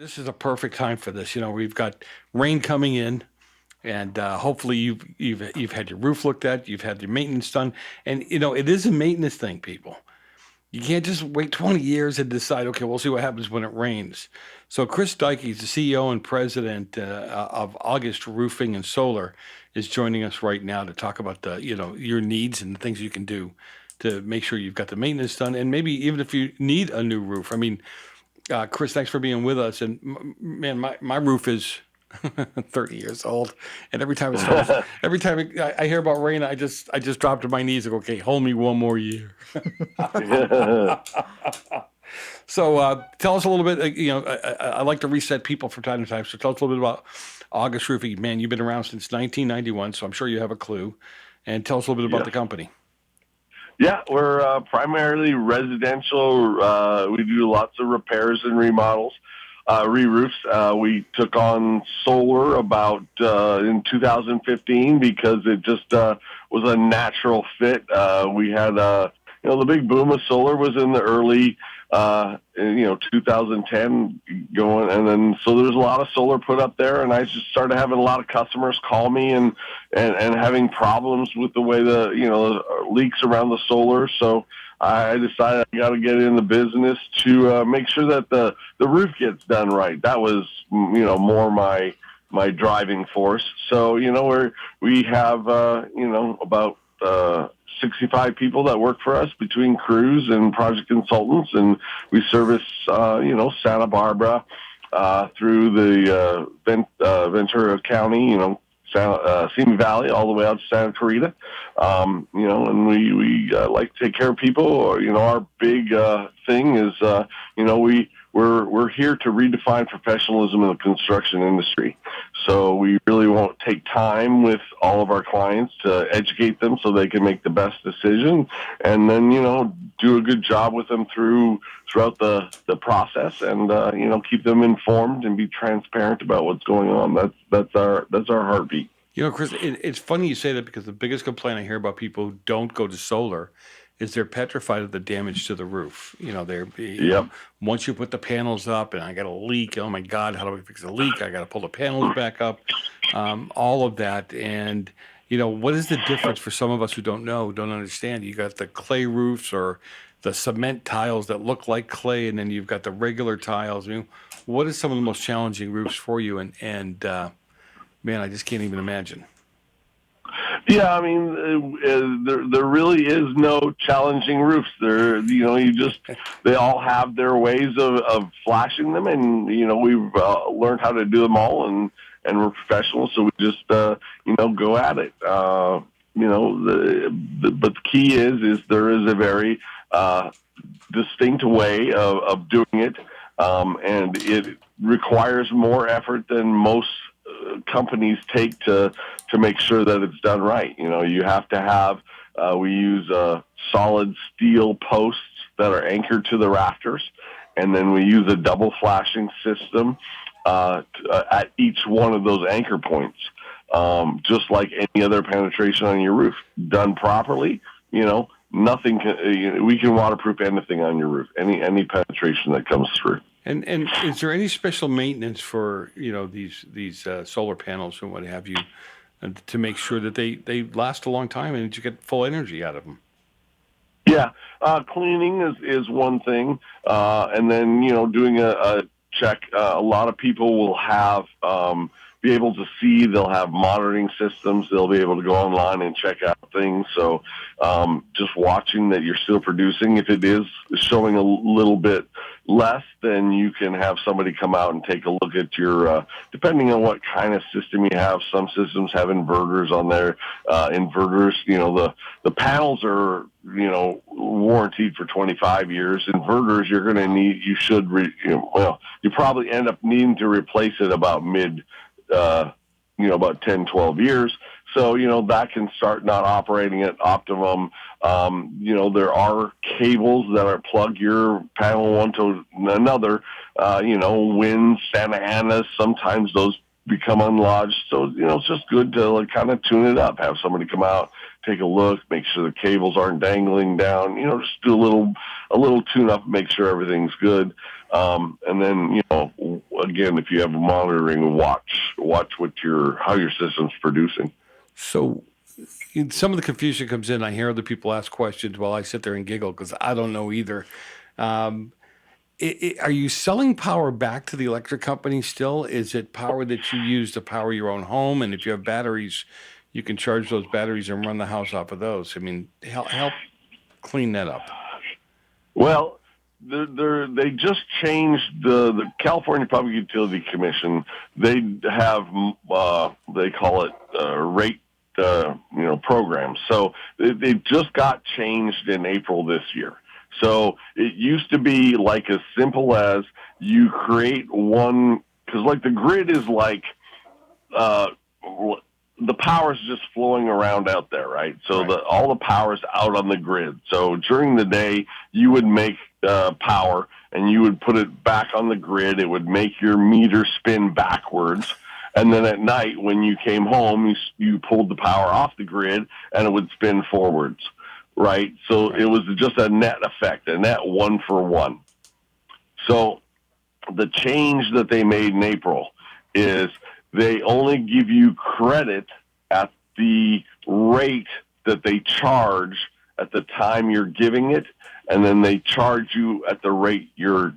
This is a perfect time for this. We've got rain coming in, and hopefully you've had your roof looked at, you've had your maintenance done, and it is a maintenance thing, people. You can't just wait 20 years and decide, okay, we'll see what happens when it rains. So Chris Dykey, the CEO and president of August Roofing and Solar, is joining us right now to talk about your needs and the things you can do to make sure you've got the maintenance done, and maybe even if you need a new roof. I mean, Chris, thanks for being with us. And man, my roof is 30 years old, and every time it starts, every time I hear about rain, I just drop to my knees and go, okay, hold me one more year. So tell us a little bit. I like to reset people from time to time. So tell us a little bit about August Roofing. Man, you've been around since 1991, so I'm sure you have a clue. And tell us a little bit about Yes. the company. Yeah, we're primarily residential. We do lots of repairs and remodels, re-roofs. We took on solar about in 2015 because it just was a natural fit. We had, the big boom of solar was in the early, 2010 going, and then so there's a lot of solar put up there, and I just started having a lot of customers call me and having problems with the way leaks around the solar. So I decided I got to get in the business to make sure that the roof gets done right. That was more my driving force. So we have about 65 people that work for us between crews and project consultants, and we service Santa Barbara through the Ventura County, Simi Valley, all the way out to Santa Clarita. And we like to take care of people. Our big thing is, we're here to redefine professionalism in the construction industry. So we really won't take time with all of our clients to educate them so they can make the best decision, and then do a good job with them throughout the process, and keep them informed and be transparent about what's going on. That's our heartbeat. Chris, it's funny you say that because the biggest complaint I hear about people who don't go to solar is they're petrified of the damage to the roof. Yep. Once you put the panels up and I got a leak, oh my God, how do I fix a leak? I got to pull the panels back up, all of that. And, what is the difference for some of us who don't understand? You got the clay roofs or the cement tiles that look like clay, and then you've got the regular tiles. What is some of the most challenging roofs for you? And man, I just can't even imagine. Yeah, I mean, there really is no challenging roofs. They all have their ways of flashing them, and we've learned how to do them all, and we're professionals, so we just go at it. But the key is there is a very distinct way of doing it, and it requires more effort than most companies take to make sure that it's done right. You have to have, we use solid steel posts that are anchored to the rafters, and then we use a double flashing system at each one of those anchor points, just like any other penetration on your roof. Done properly, nothing can, we can waterproof anything on your roof, any penetration that comes through. And is there any special maintenance for these solar panels and what have you, to make sure that they last a long time and that you get full energy out of them? Yeah, cleaning is one thing, and then doing a check. A lot of people will have be able to see. They'll have monitoring systems. They'll be able to go online and check out things. So just watching that you're still producing. If it is showing a little bit less, then you can have somebody come out and take a look at your, depending on what kind of system you have. Some systems have inverters on there. Inverters, the panels are, warranted for 25 years. Inverters, you're going to need, you probably end up needing to replace it about about 10, 12 years. So, that can start not operating at optimum. There are cables that plug your panel one to another. Wind, Santa Ana, sometimes those become unlodged. So, it's just good to kind of tune it up, have somebody come out, take a look, make sure the cables aren't dangling down, just do a little tune up, make sure everything's good. And then, again, if you have monitoring, watch how your system's producing. So some of the confusion comes in. I hear other people ask questions while I sit there and giggle because I don't know either. Um, are you selling power back to the electric company still? Is it power that you use to power your own home? And if you have batteries, you can charge those batteries and run the house off of those. I mean, help clean that up. Well, they just changed the California Public Utility Commission. They have they call it rate programs. So they just got changed in April this year. So it used to be like as simple as you create one, because like the grid is like uh, the power's just flowing around out there, right? So Right. all the power's out on the grid. So during the day, you would make power and you would put it back on the grid. It would make your meter spin backwards. And then at night, when you came home, you pulled the power off the grid and it would spin forwards, right? So Right. it was just a net effect, a net 1-for-1. So the change that they made in April is they only give you credit at the rate that they charge at the time you're giving it, and then they charge you at the rate when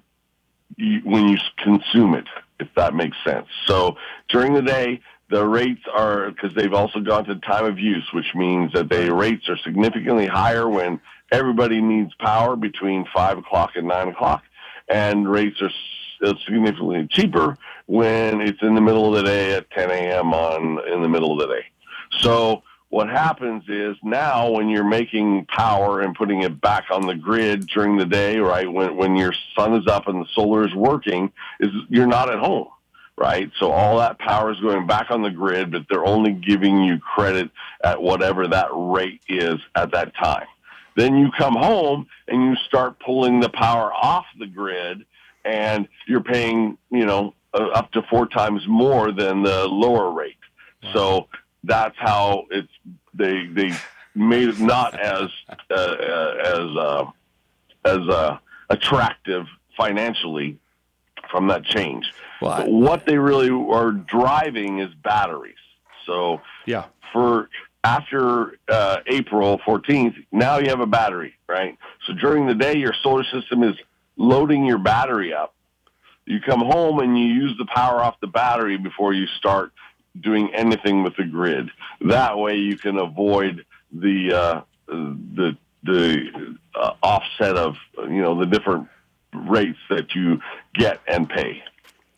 you consume it, if that makes sense. So during the day, the rates are, because they've also gone to time of use, which means that the rates are significantly higher when everybody needs power between 5 o'clock and 9 o'clock, and rates are significantly cheaper when it's in the middle of the day at 10 a.m. in the middle of the day. So what happens is now when you're making power and putting it back on the grid during the day, right, when your sun is up and the solar is working, is you're not at home, right? So all that power is going back on the grid, but they're only giving you credit at whatever that rate is at that time. Then you come home and you start pulling the power off the grid, and you're paying, up to 4 times more than the lower rate. Wow. So that's how they made it not as attractive financially from that change. Well, But what they really are driving is batteries. So yeah. for after April 14th, now you have a battery, right? So during the day, your solar system is loading your battery up. You come home and you use the power off the battery before you start doing anything with the grid. That way you can avoid the offset of, the different rates that you get and pay.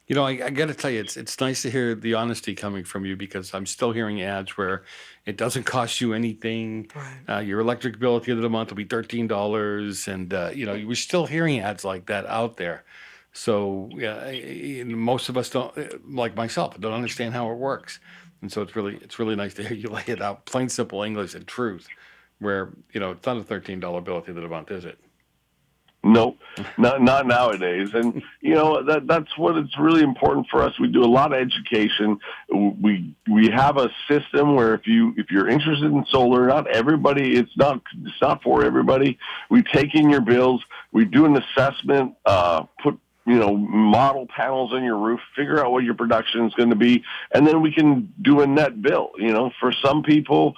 I got to tell you, it's nice to hear the honesty coming from you because I'm still hearing ads where it doesn't cost you anything. Right. Your electric bill at the end of the month will be $13, and we're still hearing ads like that out there. So most of us don't, like myself, don't understand how it works, and so it's really nice to hear you lay it out, plain simple English and truth, where it's not a $13 bill at the end of the month, is it? Nope, not nowadays. And that's what it's really important for us. We do a lot of education. We have a system where if you're interested in solar, not everybody, it's not for everybody. We take in your bills, we do an assessment, put model panels on your roof, figure out what your production is going to be, and then we can do a net bill. For some people,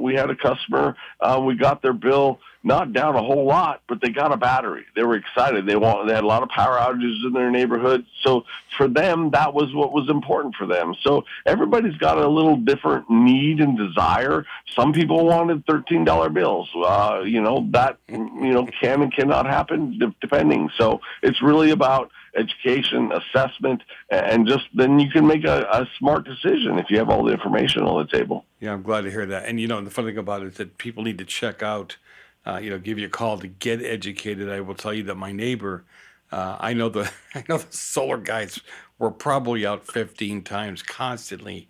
we had a customer, we got their bill not down a whole lot, but they got a battery. They were excited. They had a lot of power outages in their neighborhood. So for them, that was what was important for them. So everybody's got a little different need and desire. Some people wanted $13 bills. That can and cannot happen depending. So it's really about education, assessment, and just then you can make a smart decision if you have all the information on the table. Yeah, I'm glad to hear that. And the funny thing about it is that people need to check out, give you a call to get educated. I will tell you that my neighbor, I know the I know the solar guys were probably out 15 times constantly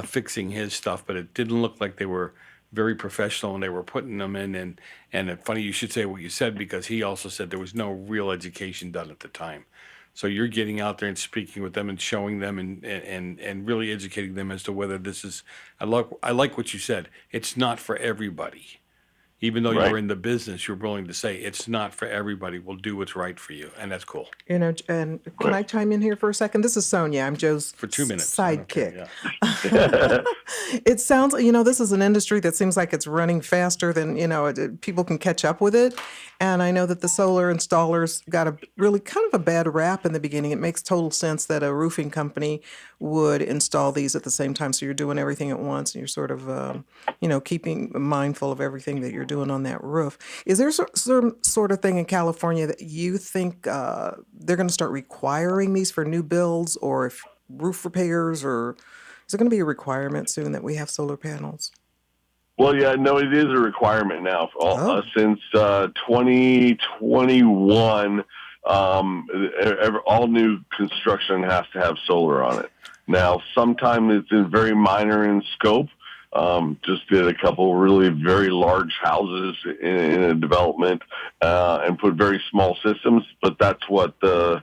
fixing his stuff, but it didn't look like they were very professional when they were putting them in. And it's funny you should say what you said because he also said there was no real education done at the time. So you're getting out there and speaking with them and showing them and really educating them as to whether this is. I like what you said. It's not for everybody. Even though Right. you're in the business, you're willing to say it's not for everybody. We'll do what's right for you, and that's cool. And can Right. I chime in here for a second? This is Sonia. I'm Joe's For 2 minutes, I don't care. sidekick. Yeah. It sounds, this is an industry that seems like it's running faster than, people can catch up with it. And I know that the solar installers got a really kind of a bad rap in the beginning. It makes total sense that a roofing company would install these at the same time. So you're doing everything at once and you're sort of, keeping mindful of everything that you're doing on that roof. Is there some sort of thing in California that you think they're going to start requiring these for new builds or if roof repairs, or is it going to be a requirement soon that we have solar panels? Well, yeah, no, it is a requirement now. Oh, Since 2021, all new construction has to have solar on it. Now, sometimes it's very minor in scope. Just did a couple really very large houses in a development and put very small systems, but that's what the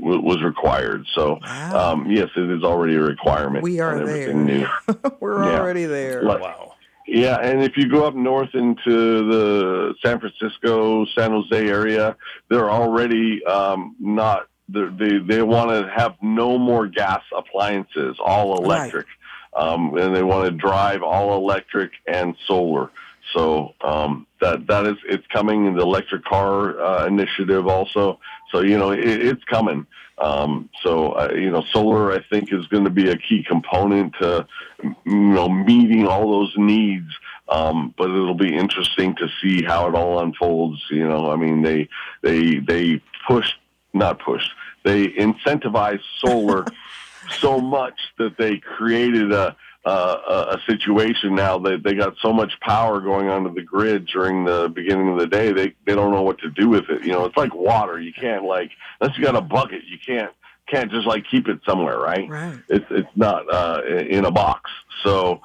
was required. So wow. yes, it is already a requirement We on are everything there. new. We're Yeah. already there. Like, Wow. yeah, and if you go up north into the San Francisco, San Jose area, they're already not. They want to have no more gas appliances, all Right. electric, and they want to drive all electric and solar. So that is it's coming in the electric car initiative also. So it's coming. Solar I think is going to be a key component to meeting all those needs. But it'll be interesting to see how it all unfolds. I mean, they not pushed, they incentivized solar so much that they created a situation now that they got so much power going onto the grid during the beginning of the day, they don't know what to do with it. It's like water. You can't unless you got a bucket, you can't just keep it somewhere, right? Right. It's not in a box. So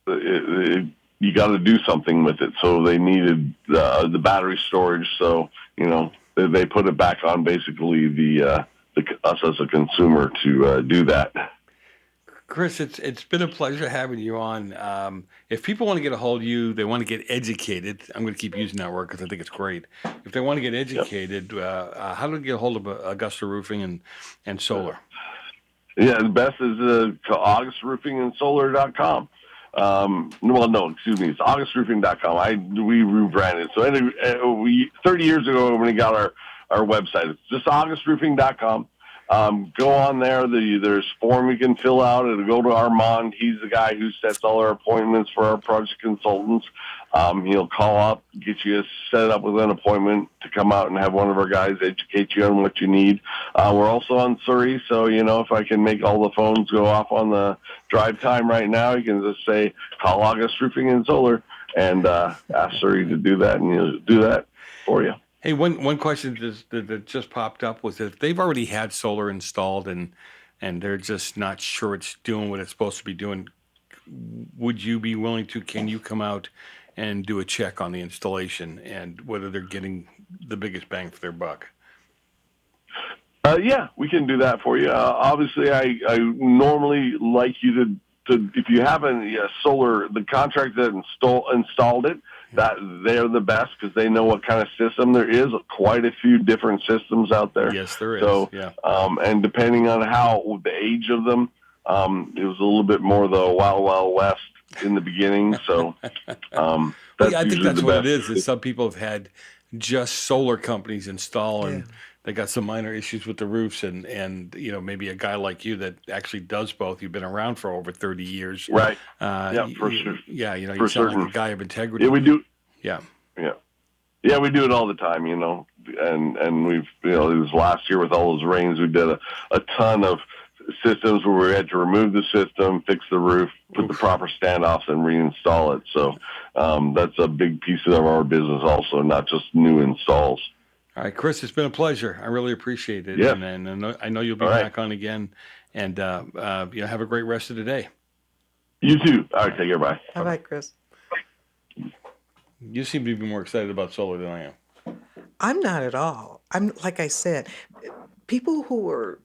you got to do something with it. So they needed the battery storage. So they put it back on basically the us as a consumer to do that. Chris, it's been a pleasure having you on. If people want to get a hold of you, they want to get educated. I'm going to keep using that word because I think it's great. If they want to get Yep. educated, how do they get a hold of Augusta Roofing and Solar? Yeah, the best is AugustRoofingandSolar.com. Well, no, excuse me, it's AugustRoofing.com. We rebranded. So 30 years ago when we got our website, it's just AugustRoofing.com. Go on there. There's a form you can fill out. It'll go to Armand. He's the guy who sets all our appointments for our project consultants. He'll call up, get you set up with an appointment to come out and have one of our guys educate you on what you need. We're also on Surrey, so if I can make all the phones go off on the drive time right now, you can just say call August Roofing and Solar and ask Surrey to do that, and he'll do that for you. Hey, one question that just popped up was that if they've already had solar installed and they're just not sure it's doing what it's supposed to be doing, would you be willing to? Can you come out and do a check on the installation and whether they're getting the biggest bang for their buck? Yeah, we can do that for you. Obviously, I normally like you to if you have a solar, the contractor that installed it, that they're the best because they know what kind of system there is. Quite a few different systems out there. Yes, there is. So, Yeah. And depending on the age of them, it was a little bit more the Wild Wild West in the beginning. So, Well, that's yeah, I think usually that's the what best. it is some people have had just solar companies install Yeah. and they got some minor issues with the roofs and maybe a guy like you that actually does both. You've been around for over 30 years. Right. Yeah, for sure. Yeah, you For sound like certain. a guy of integrity. Yeah, we do. Yeah. Yeah. Yeah, we do it all the time, and we've, this last year with all those rains, we did a ton of systems where we had to remove the system, fix the roof, put the proper standoffs, and reinstall it. So that's a big piece of our business also, not just new installs. All right, Chris, it's been a pleasure. I really appreciate it. Yeah. And I know you'll be All right. back on again. And have a great rest of the day. You too. All right, take care. Bye. Bye bye, Chris. You seem to be more excited about solar than I am. I'm not at all. I'm like I said, people who are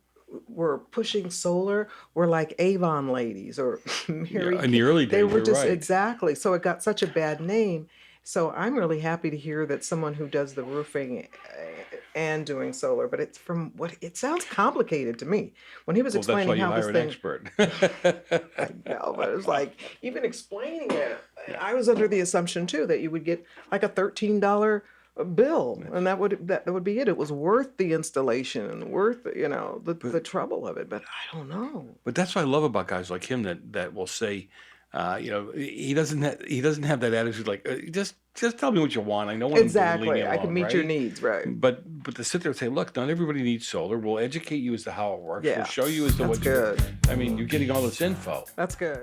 were pushing solar were like Avon ladies or Mary Yeah, in Kay. the early They days, were you're just right. exactly. So it got such a bad name. So I'm really happy to hear that someone who does the roofing and doing solar, but it's from what it sounds complicated to me. When he was Well, that's why explaining you how this hire an thing, expert. I know, but it was like even explaining it, I was under the assumption too that you would get like a $13 bill, and that would be it. It was worth the installation and worth the trouble of it. But I don't know. But that's what I love about guys like him that will say, he doesn't have that attitude like just tell me what you want. I know what I'm doing. Leave me Exactly, I can alone, meet your right? needs, right? But to sit there and say, look, not everybody needs solar. We'll educate you as to how it works. We'll Yeah, show you as to that's what you do. good. I mean, you're getting all this info. That's good.